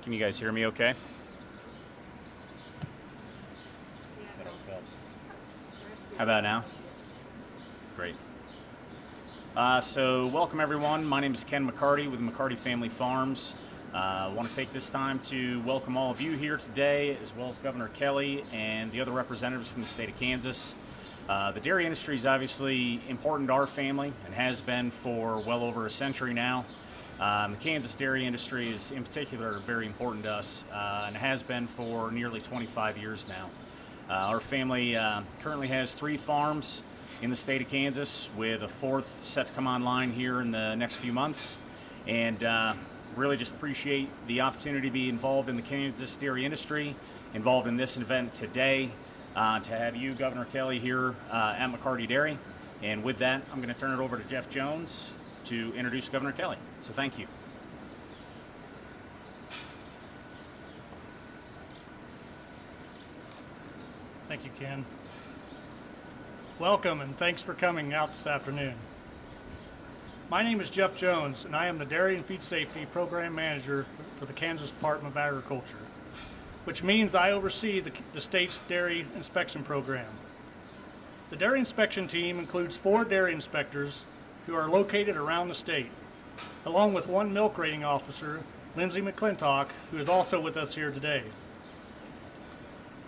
Can you guys hear me okay? That always helps. How about now? Great. So welcome everyone. My name is Ken McCarty with McCarty Family Farms. I want to take this time to welcome all of you here today, as well as Governor Kelley and the other representatives from the state of Kansas. The dairy industry is obviously important to our family and has been for well over a century now. The Kansas dairy industry is in particular very important to us and has been for nearly 25 years now. Our family currently has 3 farms in the state of Kansas, with a 4th set to come online here in the next few months. And really just appreciate the opportunity to be involved in the Kansas dairy industry, involved in this event today, to have you, Governor Kelley, here at McCarty Dairy. And with that, I'm going to turn it over to Jeff Jones to introduce Governor Kelley. So thank you. Thank you, Ken. Welcome and thanks for coming out this afternoon. My name is Jeff Jones, and I am the Dairy and Feed Safety Program Manager for the Kansas Department of Agriculture, which means I oversee the state's dairy inspection program. The dairy inspection team includes 4 dairy inspectors who are located around the state, along with 1 milk rating officer, Lindsay McClintock, who is also with us here today.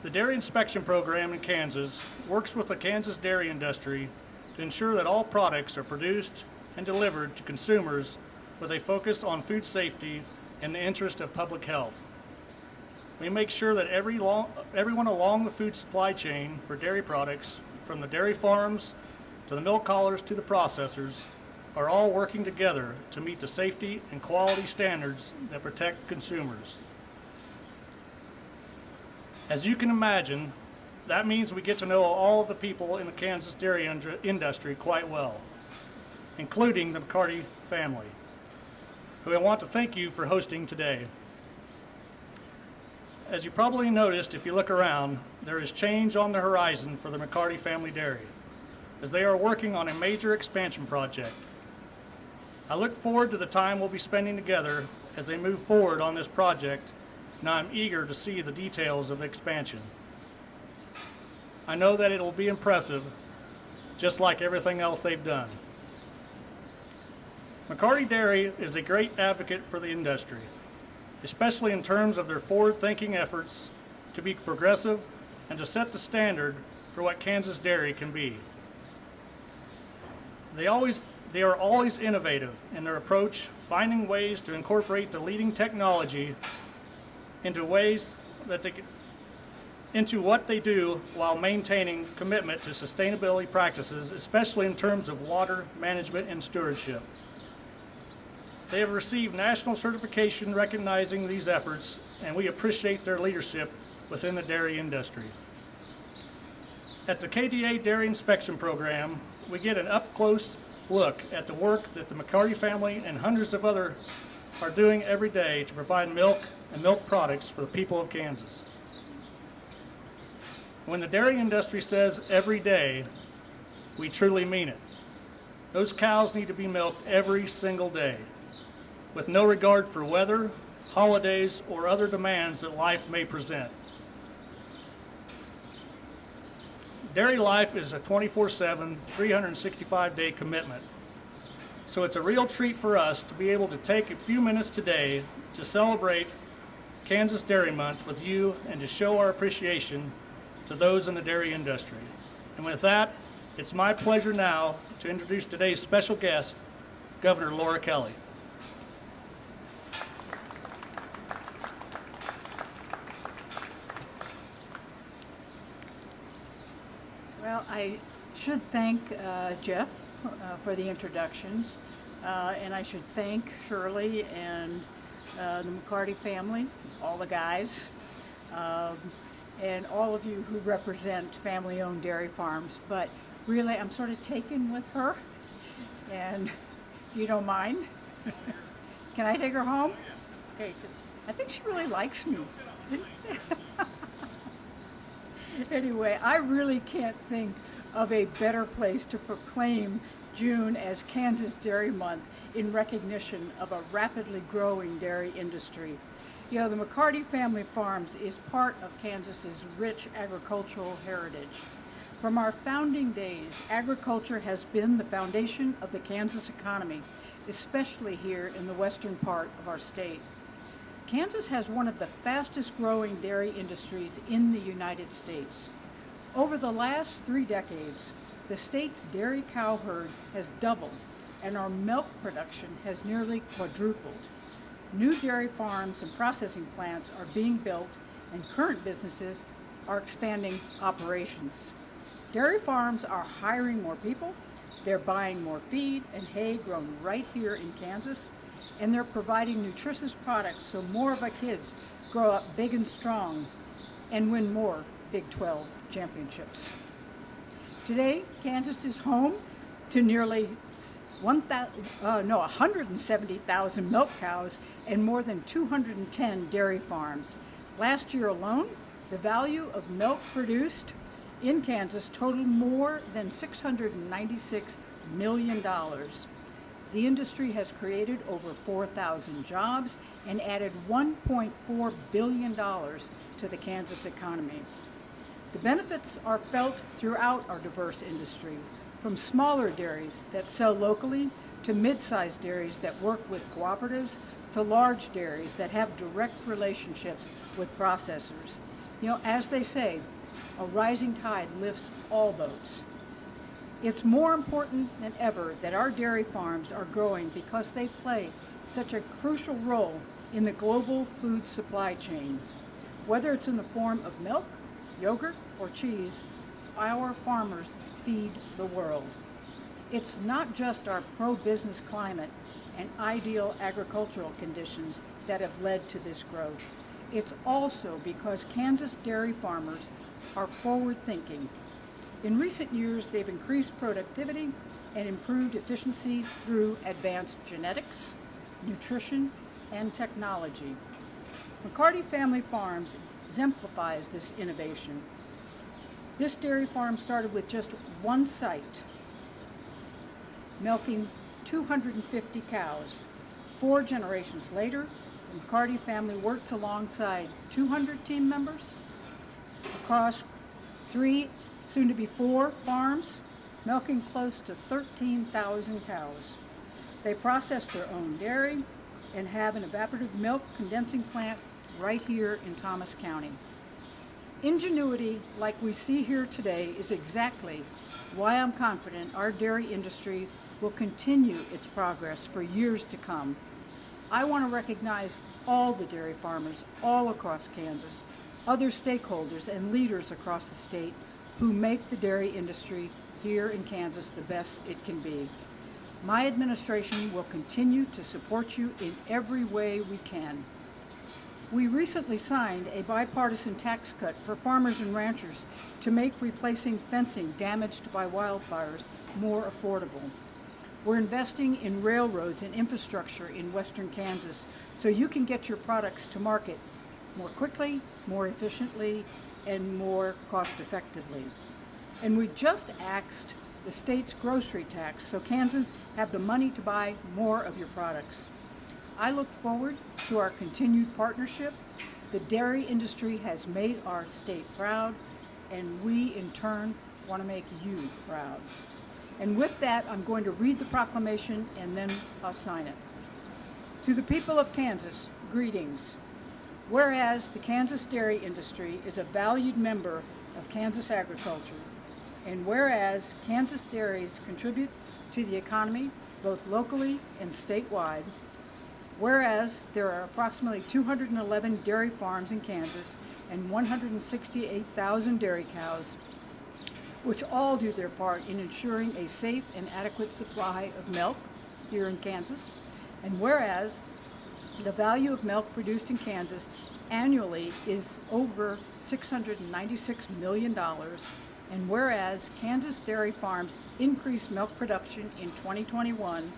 The dairy inspection program in Kansas works with the Kansas dairy industry to ensure that all products are produced and delivered to consumers with a focus on food safety and the interest of public health. We make sure that everyone along the food supply chain for dairy products, from the dairy farms to the milk haulers to the processors, are all working together to meet the safety and quality standards that protect consumers. As you can imagine, that means we get to know all of the people in the Kansas dairy industry quite well, including the McCarty family, who I want to thank you for hosting today. As you probably noticed, if you look around, there is change on the horizon for the McCarty Family Dairy, as they are working on a major expansion project. I look forward to the time we'll be spending together as they move forward on this project, and I'm eager to see the details of the expansion. I know that it will be impressive, just like everything else they've done. McCarty Dairy is a great advocate for the industry, especially in terms of their forward-thinking efforts to be progressive and to set the standard for what Kansas dairy can be. They are always innovative in their approach, finding ways to incorporate the leading technology into what they do while maintaining commitment to sustainability practices, especially in terms of water management and stewardship. They have received national certification recognizing these efforts, and we appreciate their leadership within the dairy industry. At the KDA Dairy Inspection Program, we get an up-close look at the work that the McCarty family and hundreds of others are doing every day to provide milk and milk products for the people of Kansas. When the dairy industry says every day, we truly mean it. Those cows need to be milked every single day, with no regard for weather, holidays, or other demands that life may present. Dairy life is a 24/7, 365-day commitment. So it's a real treat for us to be able to take a few minutes today to celebrate Kansas Dairy Month with you and to show our appreciation to those in the dairy industry. And with that, it's my pleasure now to introduce today's special guest, Governor Laura Kelley. Well, I should thank Jeff for the introductions, and I should thank Shirley and the McCarty family, all the guys, and all of you who represent family-owned dairy farms. But really, I'm sort of taken with her, and if you don't mind, can I take her home? Okay, 'cause I think she really likes me. Anyway, I really can't think of a better place to proclaim June as Kansas Dairy Month in recognition of a rapidly growing dairy industry. You know, the McCarty Family Farms is part of Kansas's rich agricultural heritage. From our founding days, agriculture has been the foundation of the Kansas economy, especially here in the western part of our state. Kansas has one of the fastest growing dairy industries in the United States. Over the last 3 decades, the state's dairy cow herd has doubled and our milk production has nearly quadrupled. New dairy farms and processing plants are being built and current businesses are expanding operations. Dairy farms are hiring more people, they're buying more feed and hay grown right here in Kansas, and they're providing nutritious products so more of our kids grow up big and strong and win more Big 12 championships. Today, Kansas is home to nearly 170,000 milk cows and more than 210 dairy farms. Last year alone, the value of milk produced in Kansas totaled more than $696 million. The industry has created over 4,000 jobs and added $1.4 billion to the Kansas economy. The benefits are felt throughout our diverse industry, from smaller dairies that sell locally to mid-sized dairies that work with cooperatives to large dairies that have direct relationships with processors. You know, as they say, a rising tide lifts all boats. It's more important than ever that our dairy farms are growing because they play such a crucial role in the global food supply chain. Whether it's in the form of milk, yogurt, or cheese, our farmers feed the world. It's not just our pro-business climate and ideal agricultural conditions that have led to this growth. It's also because Kansas dairy farmers are forward-thinking. In recent years, they've increased productivity and improved efficiency through advanced genetics, nutrition, and technology. McCarty Family Farms exemplifies this innovation. This dairy farm started with just one site, milking 250 cows. 4 generations later, the McCarty family works alongside 200 team members across 3, soon to be 4 farms, milking close to 13,000 cows. They process their own dairy and have an evaporative milk condensing plant right here in Thomas County. Ingenuity like we see here today is exactly why I'm confident our dairy industry will continue its progress for years to come. I want to recognize all the dairy farmers all across Kansas, other stakeholders and leaders across the state who make the dairy industry here in Kansas the best it can be. My administration will continue to support you in every way we can. We recently signed a bipartisan tax cut for farmers and ranchers to make replacing fencing damaged by wildfires more affordable. We're investing in railroads and infrastructure in western Kansas so you can get your products to market more quickly, more efficiently, and more cost effectively. And we just axed the state's grocery tax so Kansans have the money to buy more of your products. I look forward to our continued partnership. The dairy industry has made our state proud, and we in turn want to make you proud. And with that, I'm going to read the proclamation and then I'll sign it. To the people of Kansas, greetings. Whereas the Kansas dairy industry is a valued member of Kansas agriculture, and whereas Kansas dairies contribute to the economy both locally and statewide, whereas there are approximately 211 dairy farms in Kansas and 168,000 dairy cows, which all do their part in ensuring a safe and adequate supply of milk here in Kansas, and whereas the value of milk produced in Kansas annually is over $696 million, and whereas Kansas dairy farms increased milk production in 2021,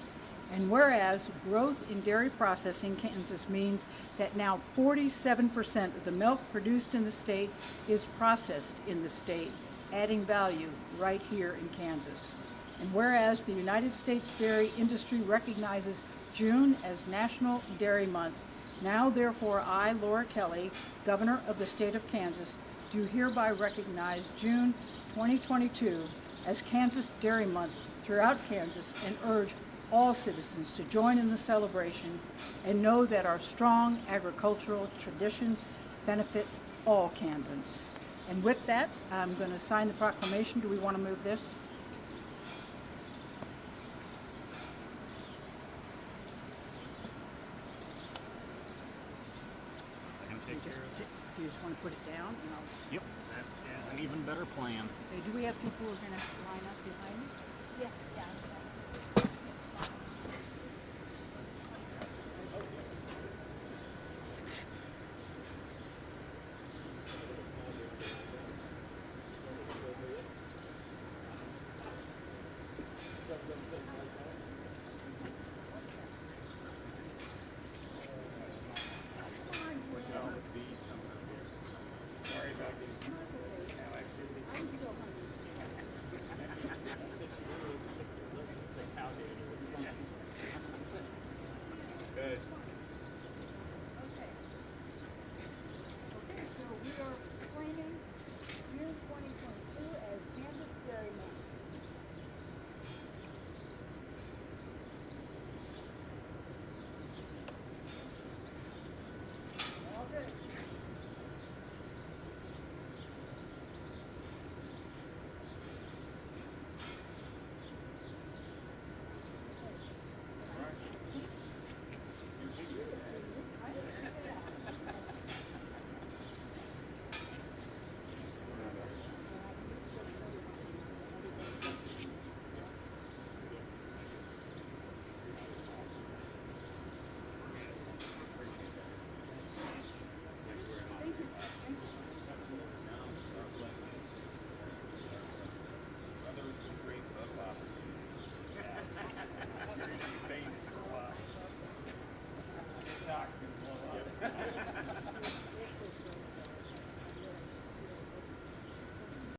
and whereas growth in dairy processing in Kansas means that now 47% of the milk produced in the state is processed in the state, adding value right here in Kansas. And whereas the United States dairy industry recognizes June as National Dairy Month, Now therefore I, Laura Kelley, Governor of the State of Kansas, do hereby recognize June 2022 as Kansas Dairy Month throughout Kansas and urge all citizens to join in the celebration and know that our strong agricultural traditions benefit all Kansans. And with that, I'm going to sign the proclamation. Do we want to move this? I can take Just, care of that. if you just want to put it down, and I'll. Yep, that is an even better plan. Okay, do we have people who are going to line